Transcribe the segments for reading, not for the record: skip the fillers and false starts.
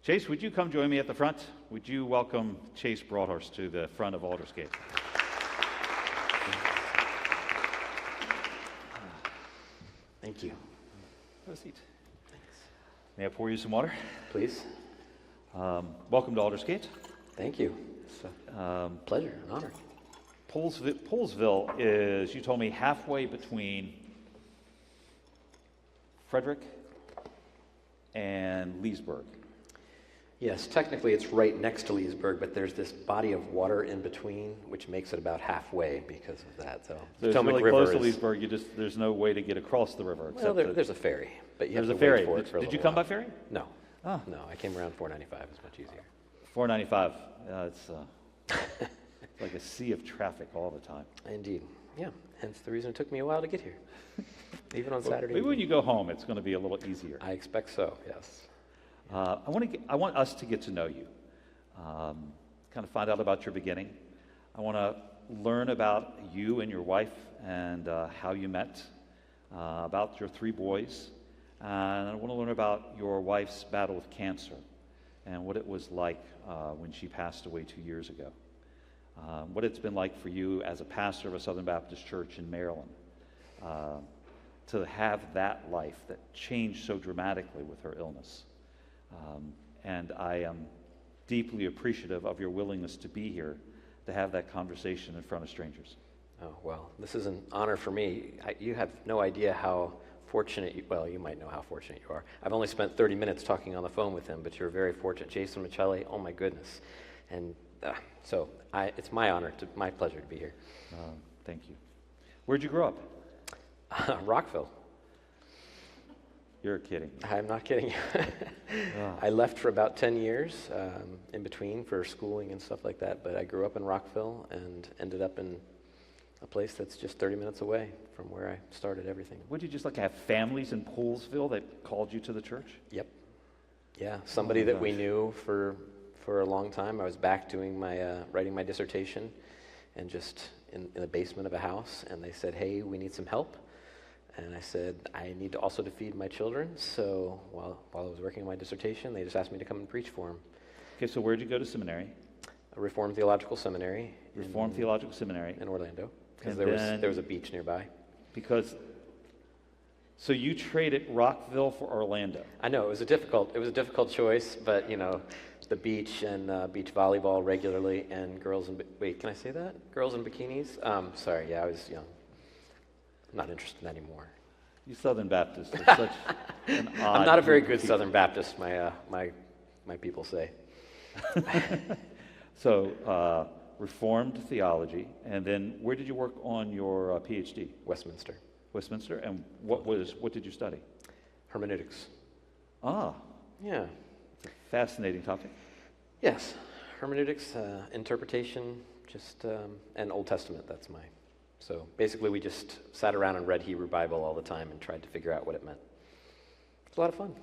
Jace, would you come join me at the front? Would you welcome Jace Broadhurst to the front of Aldersgate? Thank you. Have a seat. Thanks. May I pour you some water? Please. Welcome to Aldersgate. Thank you. It's a pleasure, an honor. Poolesville is, you told me, halfway between Frederick and Leesburg. Yes, technically it's right next to Leesburg, but there's this body of water in between, which makes it about halfway because of that. So it's Potomac really River close to Leesburg. There's no way to get across the river. Well, there's a ferry, but you have to ferry. wait for it for a Did you little come while. by ferry? No. Ah. No, I came around 495. It's much easier. 495. It's like a sea of traffic all the time. Indeed. Yeah. Hence the reason it took me a while to get here, even on Saturday. Maybe when you go home, it's going to be a little easier. I expect so. Yes. I want us to get to know you, kind of find out about your beginning. I want to learn about you and your wife and how you met, about your 3 boys, and I want to learn about your wife's battle with cancer and what it was like when she passed away 2 years ago. What it's been like for you as a pastor of a Southern Baptist church in Maryland to have that life that changed so dramatically with her illness. And I am deeply appreciative of your willingness to be here to have that conversation in front of strangers. Oh, well, this is an honor for me. You have no idea how fortunate you might know how fortunate you are. I've only spent 30 minutes talking on the phone with him, but you're very fortunate. Jason Michelli, oh my goodness. And so it's my honor, my pleasure to be here. Thank you. Where'd you grow up? Rockville. You're kidding. I'm not kidding you. I left for about 10 years in between for schooling and stuff like that, but I grew up in Rockville and ended up in a place that's just 30 minutes away from where I started everything. Would you just have families in Poolesville that called you to the church? Yep. Yeah, somebody that we knew for a long time. I was back doing my writing my dissertation and just in the basement of a house, and they said, hey, we need some help. And I said, I need to also to feed my children. So while I was working on my dissertation, they just asked me to come and preach for them. Okay, so where'd you go to seminary? A Reformed Theological Seminary. Reformed Theological Seminary. In Orlando. Because there was a beach nearby. So you traded Rockville for Orlando. I know, it was a difficult choice, but the beach and beach volleyball regularly and girls in, wait, can I say that? Girls in bikinis? Sorry, yeah, I was young. Not interested anymore. You Southern Baptists are such an odd I'm not a very group of good people. Southern Baptist, my people say. So, Reformed theology, and then where did you work on your PhD? Westminster. Westminster, and what did you study? Hermeneutics. Ah, Yeah. it's a fascinating topic. Yes, hermeneutics, interpretation, and Old Testament, So basically we just sat around and read Hebrew Bible all the time and tried to figure out what it meant. It's a lot of fun.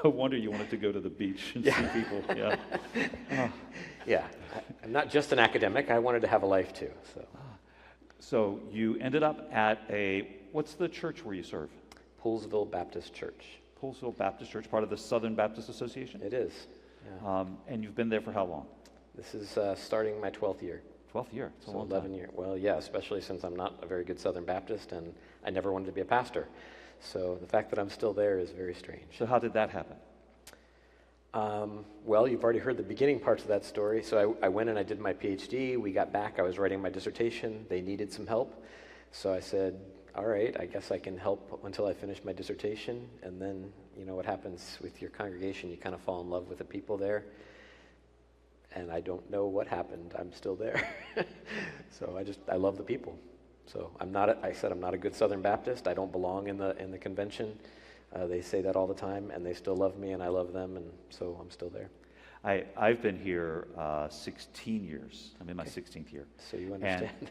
No wonder you wanted to go to the beach and see people. Yeah. Yeah, I'm not just an academic. I wanted to have a life too. So you ended up at what's the church where you serve? Poolesville Baptist Church. Poolesville Baptist Church, part of the Southern Baptist Association? It is. Yeah. And you've been there for how long? This is starting my 12th year. 12th year. It's a So long 11 time. years. Well, yeah, especially since I'm not a very good Southern Baptist and I never wanted to be a pastor. So the fact that I'm still there is very strange. So how did that happen? Well, you've already heard the beginning parts of that story. So I went and I did my PhD. We got back. I was writing my dissertation. They needed some help. So I said, all right, I guess I can help until I finish my dissertation. And then, what happens with your congregation, you kind of fall in love with the people there. And I don't know what happened. I'm still there. So I love the people. So I'm not a good Southern Baptist. I don't belong in the convention. They say that all the time, and they still love me, and I love them, and so I'm still there. I've been here 16 years. I'm in my 16th year. So you understand.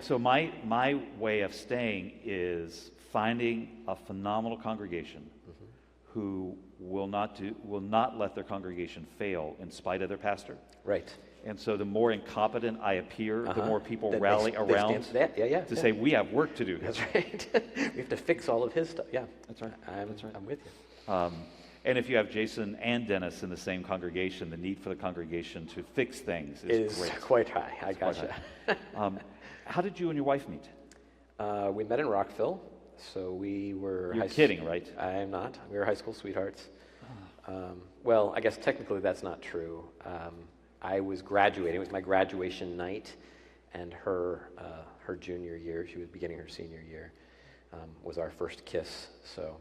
So my way of staying is finding a phenomenal congregation who will not let their congregation fail in spite of their pastor. Right. And so the more incompetent I appear, the more people Then rally they around stand to say, we have work to do. That's right. We have to fix all of his stuff. Yeah. That's right. I'm with you. And if you have Jason and Dennis in the same congregation, the need for the congregation to fix things is great. Quite high. I It's quite gotcha. high. How did you and your wife meet? We met in Rockville, so we were. You're kidding, right? I am not. We were high school sweethearts. Well, I guess technically that's not true. I was graduating. It was my graduation night, and her junior year, she was beginning her senior year, was our first kiss. So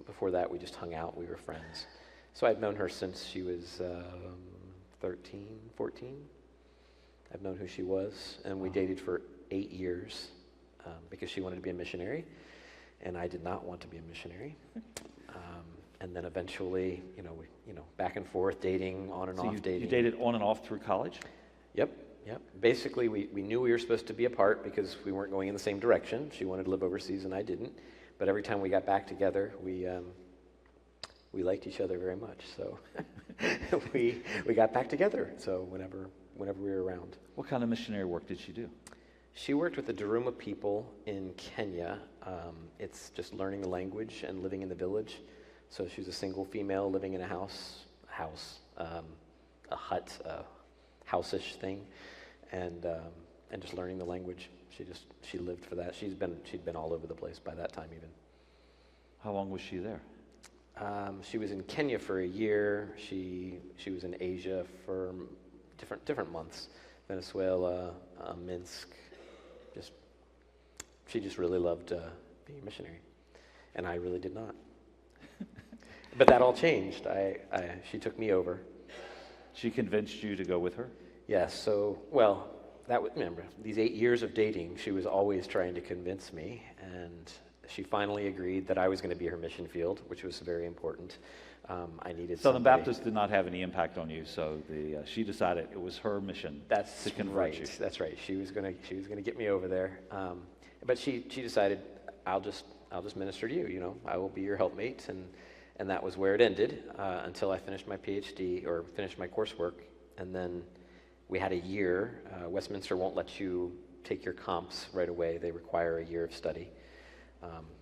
before that, we just hung out. We were friends. So I'd known her since she was 13, 14. I've known who she was, and we dated for 8 years because she wanted to be a missionary, and I did not want to be a missionary. And then eventually, back and forth, dating, on and off dating. You dated on and off through college? Yep. Basically, we knew we were supposed to be apart because we weren't going in the same direction. She wanted to live overseas, and I didn't. But every time we got back together, we liked each other very much. So we got back together. So whenever we were around. What kind of missionary work did she do? She worked with the Daruma people in Kenya. It's just learning the language and living in the village. So she was a single female living in a a hut, house-ish thing, and just learning the language. She lived for that. She'd been all over the place by that time even. How long was she there? She was in Kenya for a year. She was in Asia for different months. Venezuela, Minsk. She just really loved being a missionary, and I really did not. But that all changed. She took me over. She convinced you to go with her? Yes. So, remember, these 8 years of dating, she was always trying to convince me, and she finally agreed that I was going to be her mission field, which was very important. I needed Southern somebody. Baptist did not have any impact on you, so she decided it was her mission to convert you. That's right. She was going to get me over there, but she decided I'll just minister to you. I will be your helpmate, and that was where it ended until I finished my PhD or finished my coursework, and then we had a year. Westminster won't let you take your comps right away. They require a year of study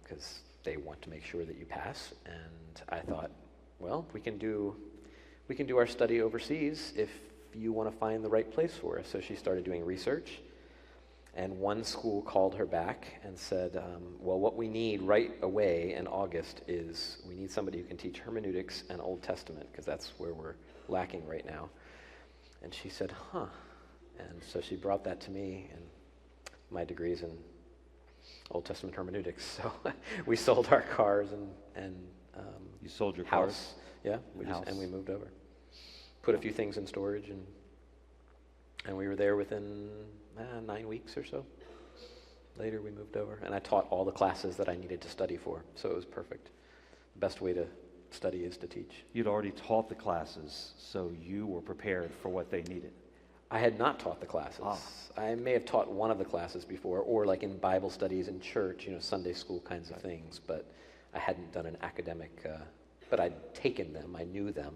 because they want to make sure that you pass. And I thought, well, we can do our study overseas if you want to find the right place for us. So she started doing research, and one school called her back and said, well, what we need right away in August is we need somebody who can teach hermeneutics and Old Testament, because that's where we're lacking right now. And she said, and so she brought that to me, and my degree's in Old Testament hermeneutics. So we sold our cars and you sold your house. cars? Yeah, and we moved over. Put a few things in storage, and we were there within 9 weeks or so. Later we moved over, and I taught all the classes that I needed to study for, so it was perfect. The best way to study is to teach. You'd already taught the classes, so you were prepared for what they needed. I had not taught the classes. I may have taught one of the classes before, or like in Bible studies in church, Sunday school kinds of things, but I hadn't done an academic, but I'd taken them, I knew them.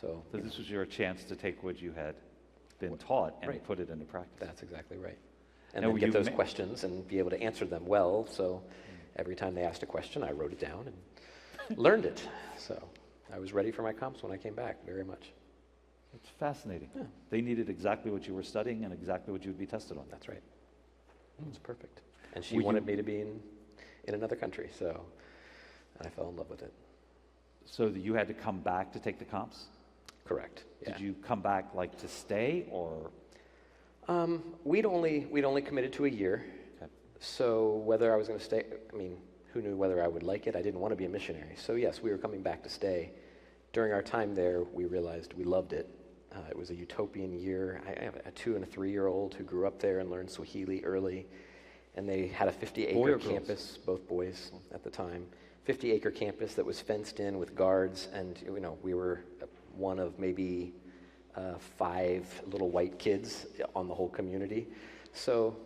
So this was your chance to take what you had been taught and put it into practice. That's exactly right. And Now, then get those questions and be able to answer them well, so every time they asked a question, I wrote it down and learned it. So I was ready for my comps when I came back, very much. It's fascinating. Yeah. They needed exactly what you were studying and exactly what you would be tested on. That's right. It's perfect. And she wanted me to be in another country, so I fell in love with it. So that you had to come back to take the comps? Correct. Yeah. Did you come back like to stay, or? We'd only committed to a year. Okay. So whether I was going to stay, who knew whether I would like it? I didn't want to be a missionary. So yes, we were coming back to stay. During our time there, we realized we loved it. It was a utopian year. I have a 2- and 3-year-old who grew up there and learned Swahili early, and they had a 50-acre campus, both boys at the time, 50-acre campus that was fenced in with guards, and we were one of maybe 5 little white kids on the whole community. So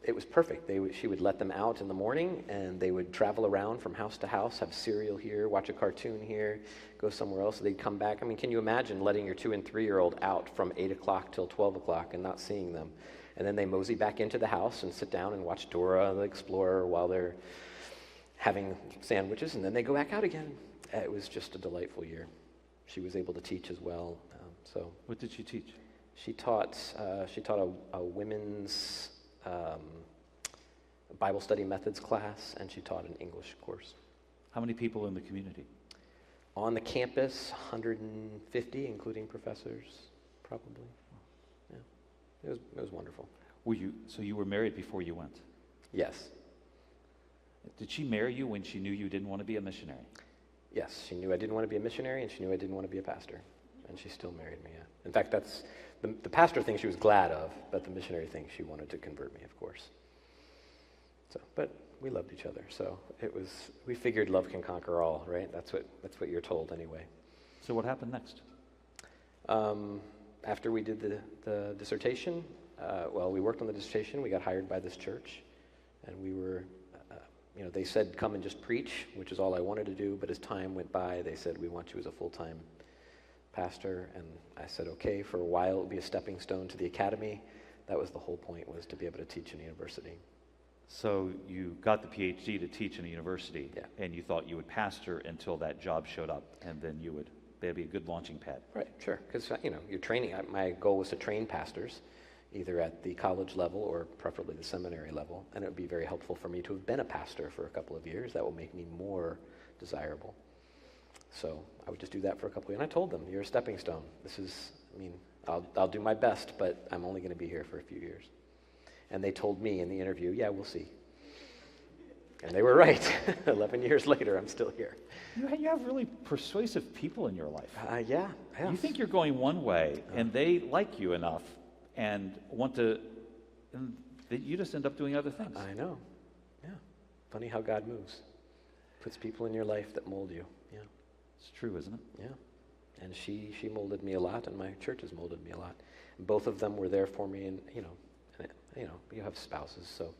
it was perfect. She would let them out in the morning, and they would travel around from house to house, have cereal here, watch a cartoon here, go somewhere else. They'd come back. Can you imagine letting your 2- and 3-year-old out from 8 o'clock till 12 o'clock and not seeing them? And then they mosey back into the house and sit down and watch Dora the Explorer while they're having sandwiches, and then they go back out again. It was just a delightful year. She was able to teach as well. What did she teach? She taught a women's Bible study methods class, and she taught an English course. How many people in the community? On the campus, 150, including professors, probably. Yeah, it was wonderful. So you were married before you went? Yes. Did she marry you when she knew you didn't want to be a missionary? Yes, she knew I didn't want to be a missionary, and she knew I didn't want to be a pastor, and she still married me. Yeah. In fact, that's the pastor thing she was glad of, but the missionary thing she wanted to convert me, of course. So, but we loved each other, so we figured love can conquer all, right? That's what you're told anyway. So what happened next? After we did the dissertation, we worked on the dissertation. We got hired by this church, and we were, they said, come and just preach, which is all I wanted to do. But as time went by, they said, we want you as a full-time pastor. And I said, okay, for a while, it would be a stepping stone to the academy. That was the whole point, was to be able to teach in a university. So you got the PhD to teach in a university, Yeah. and you thought you would pastor until that job showed up, and then that'd be a good launching pad. Right, sure, because, you're training. My goal was to train pastors, either at the college level or preferably the seminary level, and it would be very helpful for me to have been a pastor for a couple of years. That will make me more desirable. So I would just do that for a couple of years, and I told them, you're a stepping stone. I'll do my best, but I'm only going to be here for a few years. And they told me in the interview, yeah, we'll see. And they were right. 11 years later, I'm still here. You have really persuasive people in your life. Yeah. You think you're going one way, and they like you enough and want to, and you just end up doing other things. I know. Yeah. Funny how God moves. Puts people in your life that mold you. Yeah. It's true, isn't it? Yeah. And she molded me a lot, and my church has molded me a lot. And both of them were there for me, and you have spouses, so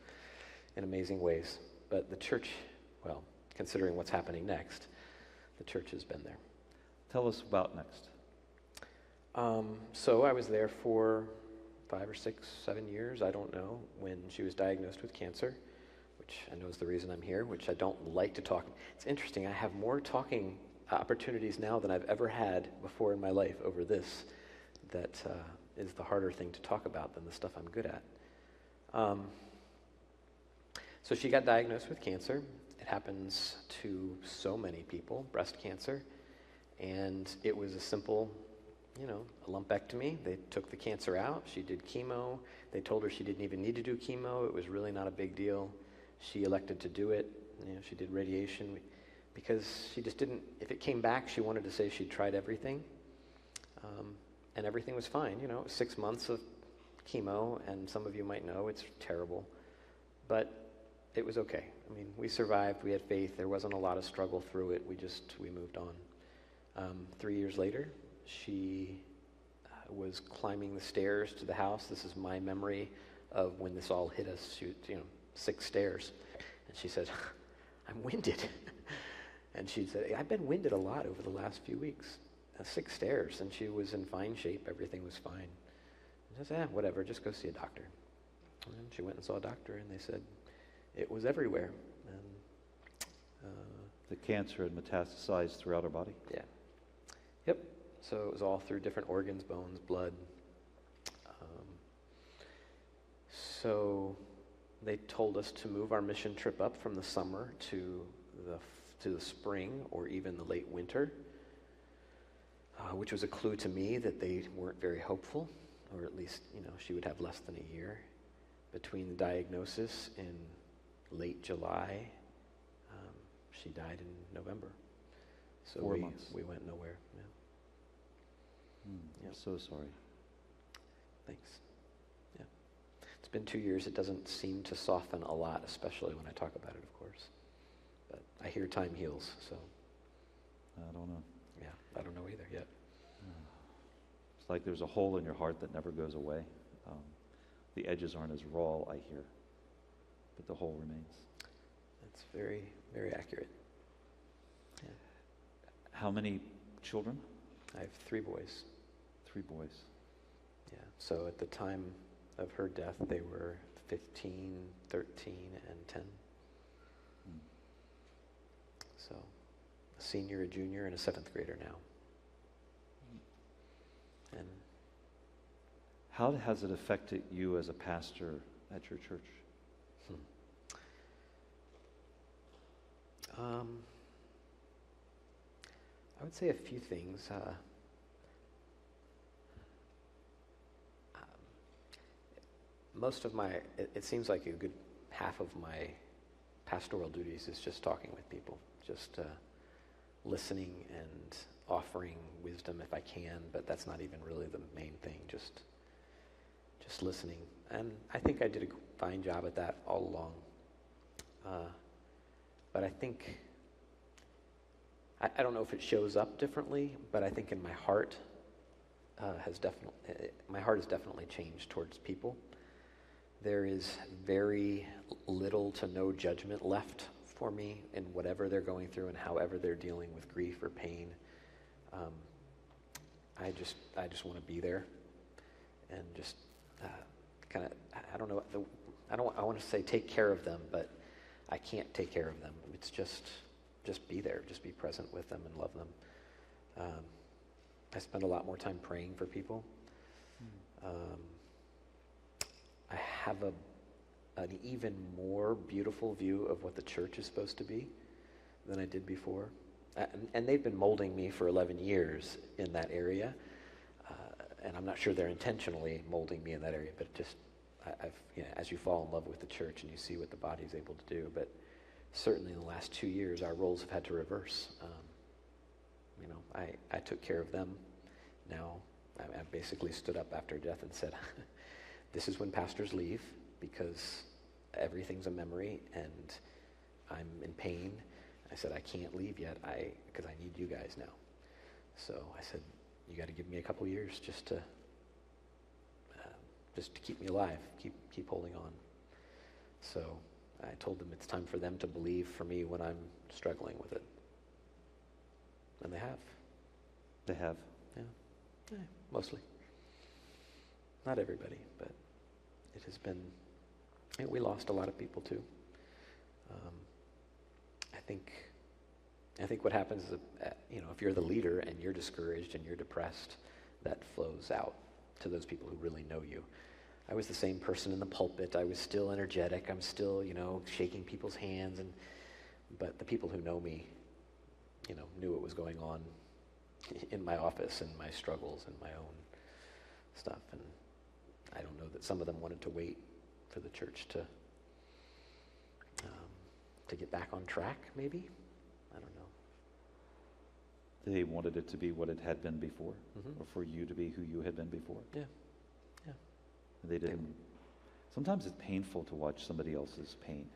in amazing ways. But the church, considering what's happening next, the church has been there. Tell us about next. So I was there for 5 or 6, 7 years, I don't know, when she was diagnosed with cancer, which I know is the reason I'm here, which I don't like to talk. It's interesting, I have more talking opportunities now than I've ever had before in my life over this. That is the harder thing to talk about than the stuff I'm good at. So she got diagnosed with cancer. It happens to so many people, breast cancer. And it was a simple, a lumpectomy. They took the cancer out. She did chemo. They told her she didn't even need to do chemo. It was really not a big deal. She elected to do it. She did radiation because she just didn't, if it came back, she wanted to say she'd tried everything. And everything was fine. It was 6 months of chemo, and some of you might know it's terrible. But it was okay. We survived. We had faith. There wasn't a lot of struggle through it. We moved on. 3 years later, she was climbing the stairs to the house. This is my memory of when this all hit us. She, 6 stairs. And she said, I'm winded. And she said, I've been winded a lot over the last few weeks. 6 stairs. And she was in fine shape. Everything was fine. I said, whatever, just go see a doctor. And she went and saw a doctor, and they said it was everywhere. And the cancer had metastasized throughout her body? Yeah. Yep. So it was all through different organs, bones, blood. So they told us to move our mission trip up from the summer to the spring or even the late winter, which was a clue to me that they weren't very hopeful. Or at least, she would have less than a year between the diagnosis in late July. She died in November. So 4 months. We went nowhere. Yeah. I'm so sorry. Thanks. Yeah. It's been 2 years. It doesn't seem to soften a lot, especially when I talk about it, of course. But I hear time heals, so. I don't know. Yeah, I don't know either yet. It's like there's a hole in your heart that never goes away. The edges aren't as raw, I hear, but the hole remains. That's very, very accurate. Yeah. How many children? I have 3 boys. 3 boys. Yeah. So at the time of her death, they were 15, 13, and 10. So a senior, a junior, and a 7th grader now. And How has it affected you as a pastor at your church? I would say a few things. It seems like a good half of my pastoral duties is just talking with people, just listening and offering wisdom if I can, but that's not even really the main thing, just listening. And I think I did a fine job at that all along. But I think, I don't know if it shows up differently, but I think in my heart, my heart has definitely changed towards people. There is very little to no judgment left for me in whatever they're going through and however they're dealing with grief or pain. I just want to be there and just kind of, I don't know, I want to say take care of them, but I can't take care of them. It's just be there, just be present with them and love them. I spend a lot more time praying for people. I have an even more beautiful view of what the church is supposed to be than I did before. And they've been molding me for 11 years in that area. And I'm not sure they're intentionally molding me in that area, but just, as you fall in love with the church and you see what the body's able to do. But certainly in the last 2 years, our roles have had to reverse. I took care of them. Now, I basically stood up after death and said, this is when pastors leave, because everything's a memory and I'm in pain. I said, I can't leave yet because I need you guys now. So I said, you got to give me a couple years just to keep me alive, keep holding on. So I told them it's time for them to believe for me when I'm struggling with it. And they have. They have. Yeah, mostly. Not everybody, but it has been, we lost a lot of people too. I think what happens is, if you're the leader and you're discouraged and you're depressed, that flows out to those people who really know you. I was the same person in the pulpit. I was still energetic. I'm still, shaking people's hands, but the people who know me, knew what was going on in my office and my struggles and my own stuff. And I don't know that some of them wanted to wait for the church to get back on track, maybe. I don't know. They wanted it to be what it had been before, Mm-hmm. or for you to be who you had been before. Yeah. They didn't. Sometimes it's painful to watch somebody else's pain.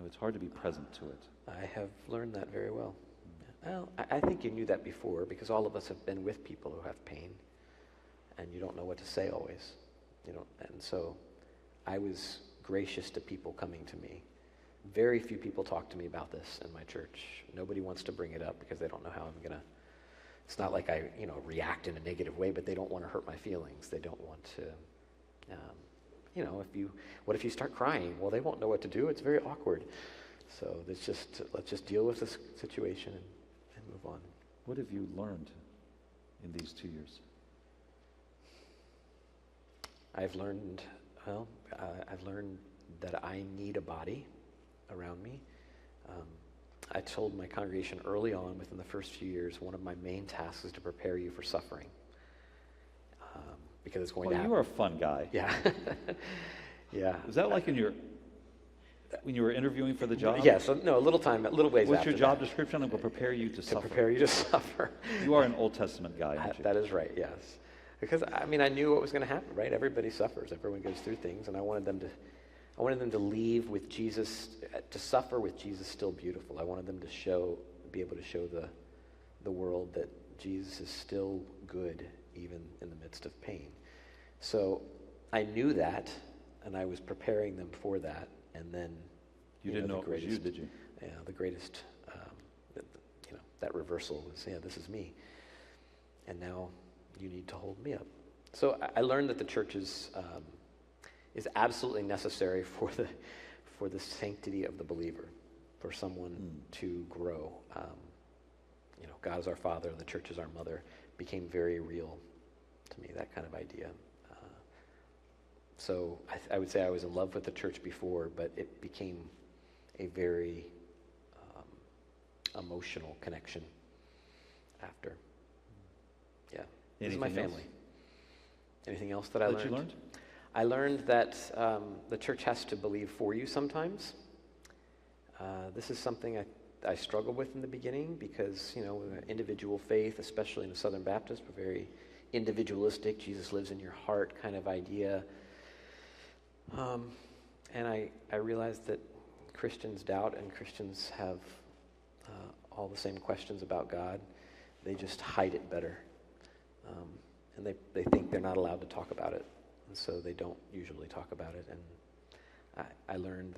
It's hard to be present to it. I have learned that very well. Well, I think you knew that before, because all of us have been with people who have pain, and you don't know what to say always. And so I was gracious to people coming to me. Very few people talk to me about this in my church. Nobody wants to bring it up because they don't know how I'm going to. It's not like I, react in a negative way, but they don't want to hurt my feelings. They don't want to. What if you start crying? Well, they won't know what to do. It's very awkward. So let's just deal with this situation and move on. What have you learned in these 2 years? I've learned that I need a body around me. I told my congregation early on, within the first few years, one of my main tasks is to prepare you for suffering. Because it's going to happen. You are a fun guy. Yeah. Yeah. Was that like when you were interviewing for the job? Yeah, so a little ways What's after your job that. description? I'm going to prepare you to suffer. To prepare you to suffer. You are an Old Testament guy, aren't you? That is right, yes. Because, I knew what was going to happen, right? Everybody suffers. Everyone goes through things, and I wanted them to leave with Jesus, to suffer with Jesus still beautiful. I wanted them to be able to show the world that Jesus is still good, even in the midst of pain. So I knew that, and I was preparing them for that, and then you didn't know it was you, did you? Yeah, the greatest, that reversal was, this is me, and now you need to hold me up. So I learned that the church is absolutely necessary for the sanctity of the believer, for someone to grow. God is our Father, the church is our mother, became very real to me, that kind of idea. So I would say I was in love with the church before, but it became a very emotional connection after. Yeah. This is my Anything else? family. Anything else that I That learned? you learned? I learned that the church has to believe for you sometimes. This is something I struggled with in the beginning because, individual faith, especially in the Southern Baptist, we're very individualistic, Jesus lives in your heart kind of idea. And I realized that Christians doubt and Christians have all the same questions about God. They just hide it better. And they think they're not allowed to talk about it. And so they don't usually talk about it. And I learned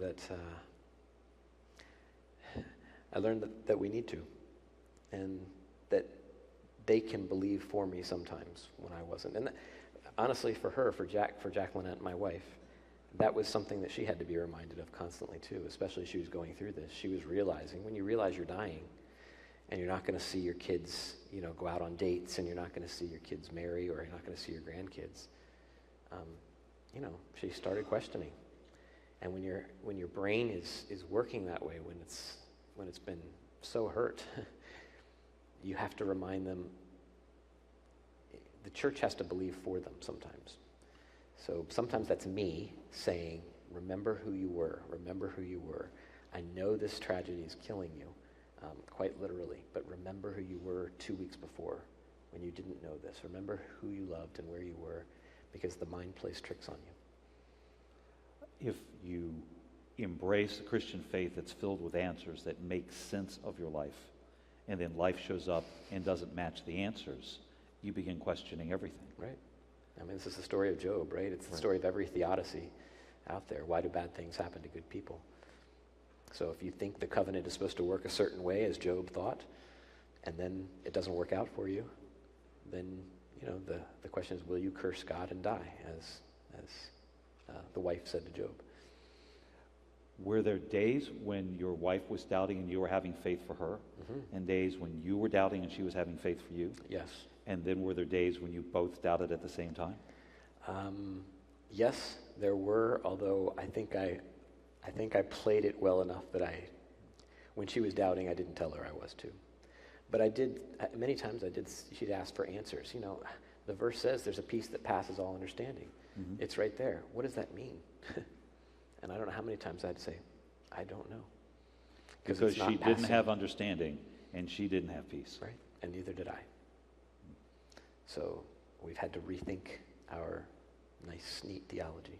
that we need to. And that they can believe for me sometimes when I wasn't. And honestly, for Jacqueline, my wife, that was something that she had to be reminded of constantly too, especially as she was going through this. She was realizing, when you realize you're dying and you're not going to see your kids, go out on dates, and you're not going to see your kids marry, or you're not going to see your grandkids, she started questioning. And when your brain is working that way, when it's been so hurt, you have to remind them. The church has to believe for them sometimes. So sometimes that's me saying, remember who you were. Remember who you were. I know this tragedy is killing you, quite literally, but remember who you were 2 weeks before when you didn't know this. Remember who you loved and where you were, because the mind plays tricks on you. If you embrace a Christian faith that's filled with answers that make sense of your life, and then life shows up and doesn't match the answers, you begin questioning everything. Right. I mean, this is the story of Job, right? It's the story of every theodicy out there. Why do bad things happen to good people? So if you think the covenant is supposed to work a certain way, as Job thought, and then it doesn't work out for you, then, the question is, will you curse God and die, as the wife said to Job? Were there days when your wife was doubting and you were having faith for her, Mm-hmm. and days when you were doubting and she was having faith for you? Yes. And then were there days when you both doubted at the same time? Yes, there were, although I think I played it well enough that when she was doubting, I didn't tell her I was too. But I did, many times she'd ask for answers. The verse says there's a peace that passes all understanding. Mm-hmm. It's right there. What does that mean? And I don't know how many times I'd say, I don't know. Because it's not she didn't passing. have understanding and she didn't have peace. Right, and neither did I. So we've had to rethink our nice, neat theology.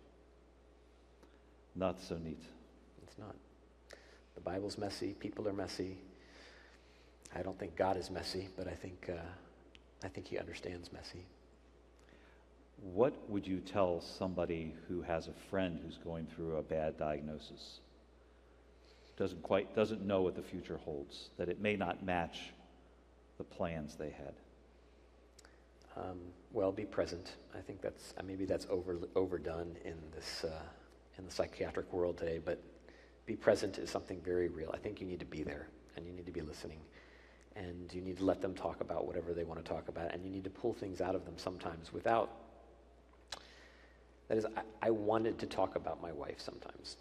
Not so neat. It's not. The Bible's messy. People are messy. I don't think God is messy, but I think He understands messy. What would you tell somebody who has a friend who's going through a bad diagnosis? Doesn't know what the future holds, that it may not match the plans they had? Well, be present. I think maybe that's overdone in the psychiatric world today, but be present is something very real. I think you need to be there, and you need to be listening, and you need to let them talk about whatever they want to talk about, and you need to pull things out of them sometimes without. That is, I wanted to talk about my wife sometimes,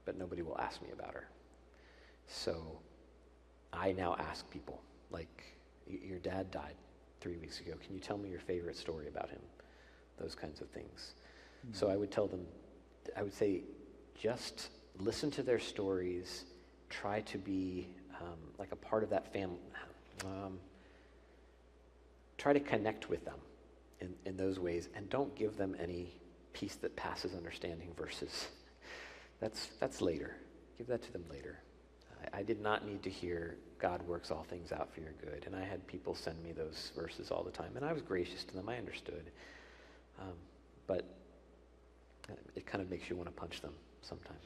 but nobody will ask me about her. So I now ask people, like, your dad died 3 weeks ago. Can you tell me your favorite story about him? Those kinds of things. Mm-hmm. So I would say, just listen to their stories, try to be like a part of that family. Try to connect with them in those ways, and don't give them any peace that passes understanding verses. That's later. Give that to them later. I did not need to hear God works all things out for your good. And I had people send me those verses all the time, and I was gracious to them. I understood. But it kind of makes you want to punch them sometimes.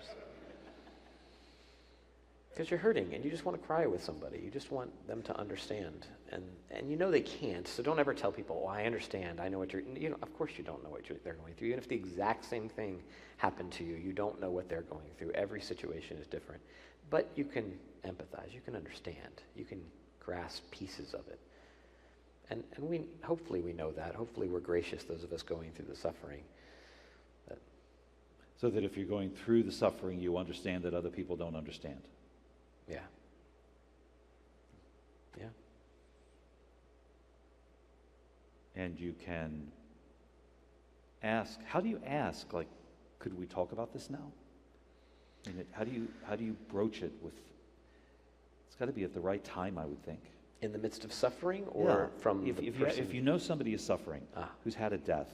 Because you're hurting, and you just want to cry with somebody. You just want them to understand. And you know they can't, so don't ever tell people, oh, I understand. I know what of course you don't know what they're going through. Even if the exact same thing happened to you, you don't know what they're going through. Every situation is different. But you can empathize. You can understand. You can grasp pieces of it. And hopefully we know that. Hopefully we're gracious, those of us going through the suffering. So that if you're going through the suffering, you understand that other people don't understand. Yeah. Yeah. And you can ask, how do you ask, like, could we talk about this now? And how do you broach it with, it's got to be at the right time, I would think. In the midst of suffering, or from the person? If you know somebody is suffering, who's had a death,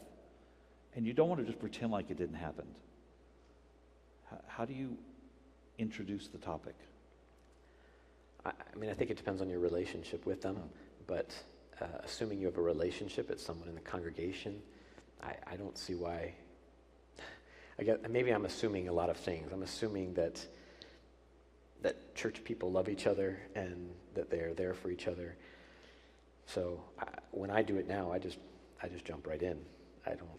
and you don't want to just pretend like it didn't happen, how do you introduce the topic? I mean, I think it depends on your relationship with them, but assuming you have a relationship, it's someone in the congregation, I don't see why. Maybe I'm assuming a lot of things. I'm assuming that church people love each other and that they are there for each other. So when I do it now, I just jump right in. I don't.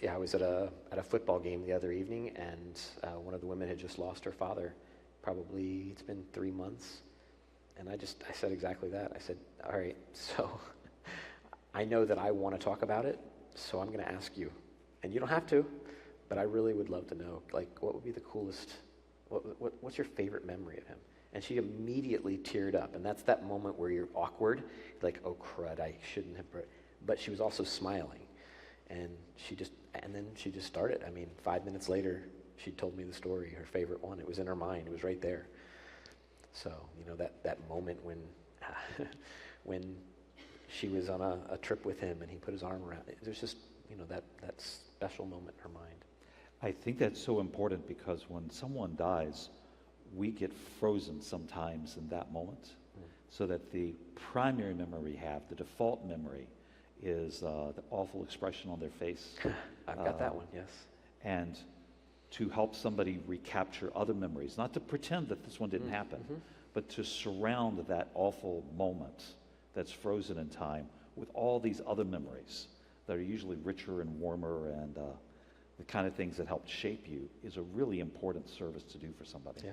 I was at a football game the other evening, and one of the women had just lost her father. Probably it's been 3 months, and I said exactly that. I said, all right, so I know that I want to talk about it, so I'm going to ask you, and you don't have to, but I really would love to know, like, what would be the coolest? What's your favorite memory of him? And she immediately teared up, and that's that moment where you're awkward, like, oh crud, I shouldn't have. But she was also smiling. And then she just started. I mean, 5 minutes later, she told me the story, her favorite one. It was in her mind. It was right there. So, that moment when she was on a trip with him and he put his arm around it, there's just, that special moment in her mind. I think that's so important because when someone dies, we get frozen sometimes in that moment, so that the primary memory we have, the default memory, is the awful expression on their face. I've got that one, yes. And to help somebody recapture other memories, not to pretend that this one didn't happen, but to surround that awful moment that's frozen in time with all these other memories that are usually richer and warmer and the kind of things that helped shape you is a really important service to do for somebody. Yeah,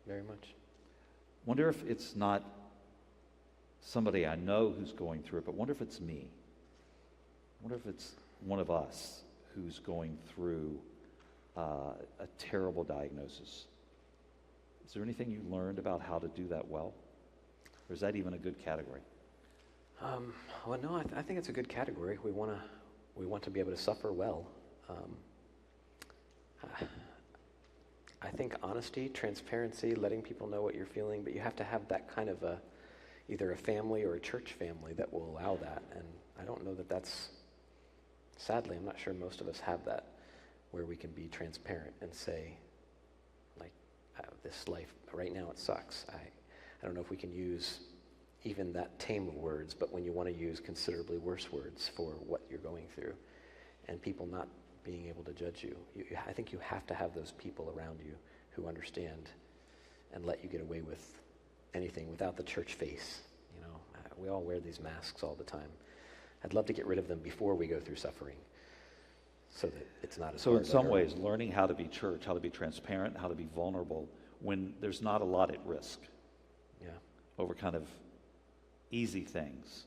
very much. Wonder if it's not somebody I know who's going through it, but wonder if it's me. Wonder if it's one of us who's going through a terrible diagnosis. Is there anything you learned about how to do that well? Or is that even a good category? Well, no, I think it's a good category. We want to be able to suffer well. I think honesty, transparency, letting people know what you're feeling, but you have to have that kind of either a family or a church family that will allow that. And I don't know that that's, sadly, I'm not sure most of us have that, where we can be transparent and say, like, this life, right now it sucks. I don't know if we can use even that tame of words, but when you want to use considerably worse words for what you're going through, and people not being able to judge you, I think you have to have those people around you who understand and let you get away with anything without the church face. We all wear these masks all the time. I'd love to get rid of them before we go through suffering, so that it's not as So hard in some later. ways, learning how to be church, how to be transparent, how to be vulnerable when there's not a lot at risk, Yeah. over kind of easy things,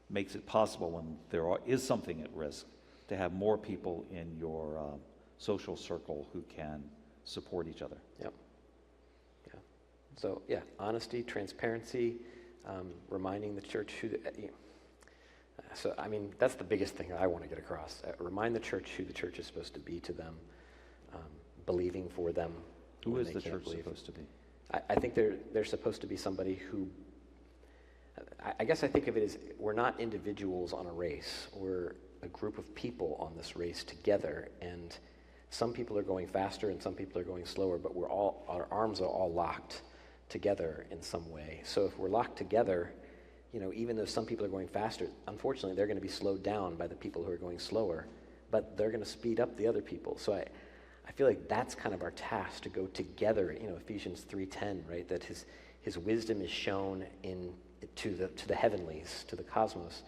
makes it possible when there is something at risk to have more people in your social circle who can support each other. Yep. Yeah. So yeah, honesty, transparency, reminding the church who. So I mean, that's the biggest thing I want to get across. Remind the church who the church is supposed to be to them, believing for them. Who when is they the can't church believe. supposed to be? I think they're supposed to be somebody who. I guess I think of it as we're not individuals on a race. We're a group of people on this race together, and some people are going faster and some people are going slower, but our arms are all locked together in some way. So if we're locked together, even though some people are going faster, unfortunately they're going to be slowed down by the people who are going slower, but they're going to speed up the other people. So I feel like that's kind of our task, to go together. Ephesians 3:10, right? That his wisdom is shown to the heavenlies, to the cosmos,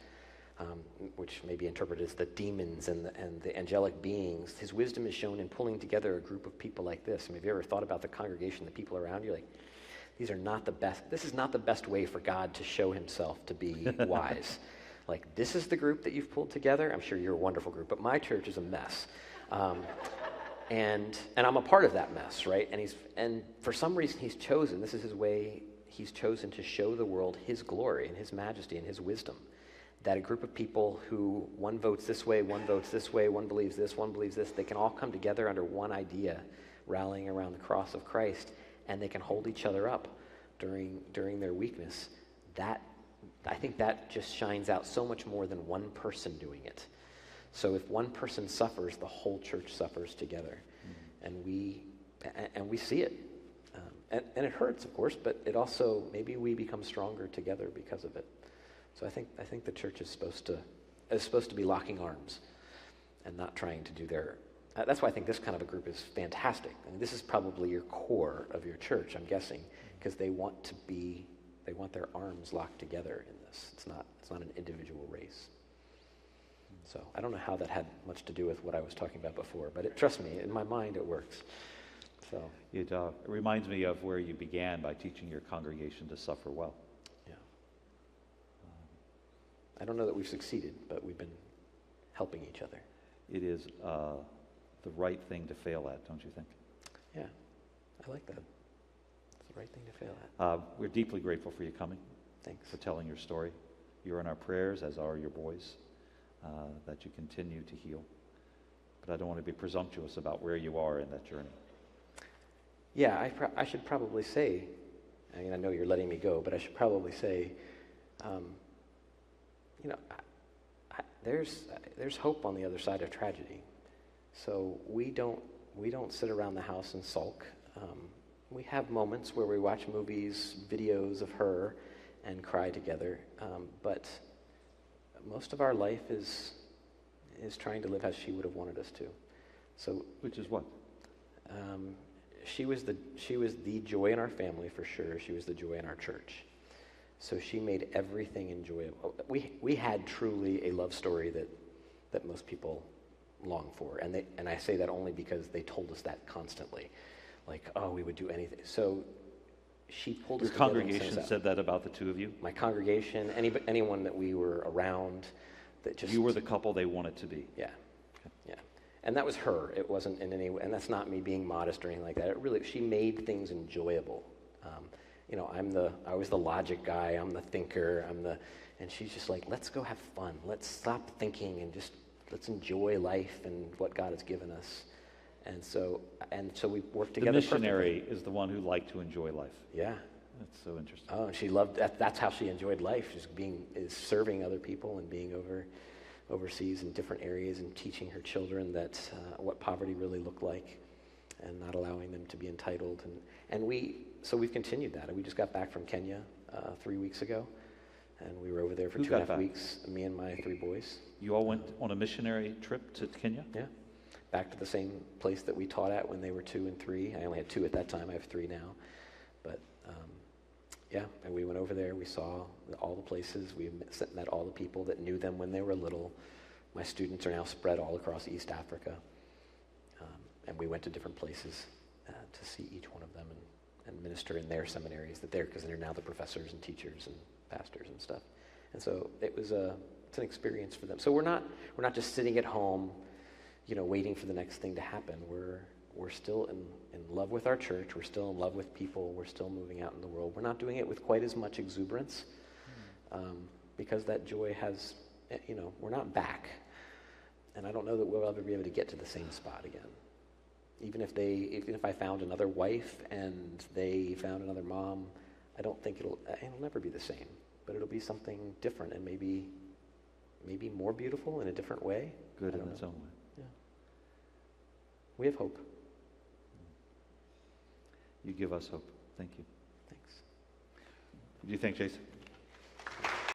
which may be interpreted as the demons and the angelic beings. His wisdom is shown in pulling together a group of people like this. I mean, have you ever thought about the congregation, the people around you? Like, these are not the best. This is not the best way for God to show himself to be wise. Like, this is the group that you've pulled together. I'm sure you're a wonderful group, but my church is a mess. And I'm a part of that mess, right? And for some reason this is his way, he's chosen to show the world his glory and his majesty and his wisdom. That a group of people who one votes this way, one votes this way, one believes this, one believes this, they can all come together under one idea, rallying around the cross of Christ, and they can hold each other up during their weakness. I think that just shines out so much more than one person doing it. So if one person suffers, the whole church suffers together. And we see it. And it hurts, of course, but it also, maybe we become stronger together because of it. So I think the church is supposed to be locking arms and not trying to do their. That's why I think this kind of a group is fantastic. I mean, this is probably your core of your church, I'm guessing, because they want their arms locked together in this. It's not an individual race. So I don't know how that had much to do with what I was talking about before, but trust me, in my mind it works. So It reminds me of where you began by teaching your congregation to suffer well. yeah, I don't know that we've succeeded, but we've been helping each other. It is the right thing to fail at, don't you think? Yeah, I like that. It's the right thing to fail at. We're deeply grateful for you coming, Thanks. for telling your story. You're in our prayers, as are your boys, that you continue to heal. But I don't want to be presumptuous about where you are in that journey. Yeah, I should probably say, I mean, I know you're letting me go, but I should probably say, there's hope on the other side of tragedy. So we don't sit around the house and sulk. We have moments where we watch movies, videos of her, and cry together. But most of our life is trying to live as she would have wanted us to. So, Which is what? she was the joy in our family for sure. She was the joy in our church. So she made everything enjoyable. We had truly a love story that most people long for, and I say that only because they told us that constantly, like, oh, we would do anything. So she pulled us together. Your congregation said that about the two of you? My congregation, anyone that we were around, that just you were the couple they wanted to be. Yeah, okay. yeah. And that was her. It wasn't in any way, and that's not me being modest or anything like that. It really, she made things enjoyable. I was the logic guy. I'm the thinker. And she's just like, let's go have fun. Let's stop thinking and just let's enjoy life and what God has given us. And so we worked together. The missionary is the one who liked to enjoy life. Yeah. That's so interesting. Oh, and she loved that. That's how she enjoyed life, is serving other people and being overseas in different areas and teaching her children that what poverty really looked like, and not allowing them to be entitled. So we've continued that. And we just got back from Kenya 3 weeks ago, and we were over there for Who 2.5 got weeks. Me and my 3 boys. You all went on a missionary trip to Kenya? Yeah, back to the same place that we taught at when they were 2 and 3. I only had 2 at that time. I have 3 now, but. Yeah, and we went over there. We saw all the places. We met all the people that knew them when they were little. My students are now spread all across East Africa. And we went to different places to see each one of them and minister in their seminaries because they're now the professors and teachers and pastors and stuff. And so it's an experience for them. So we're not just sitting at home, waiting for the next thing to happen. We're still in love with our church. We're still in love with people. We're still moving out in the world. We're not doing it with quite as much exuberance because that joy has, we're not back. And I don't know that we'll ever be able to get to the same spot again. Even if I found another wife and they found another mom, I don't think it'll never be the same. But it'll be something different and maybe more beautiful in a different way. Good in its own way. Yeah. We have hope. You give us hope. Thank you. Thanks. What do you think, Jace?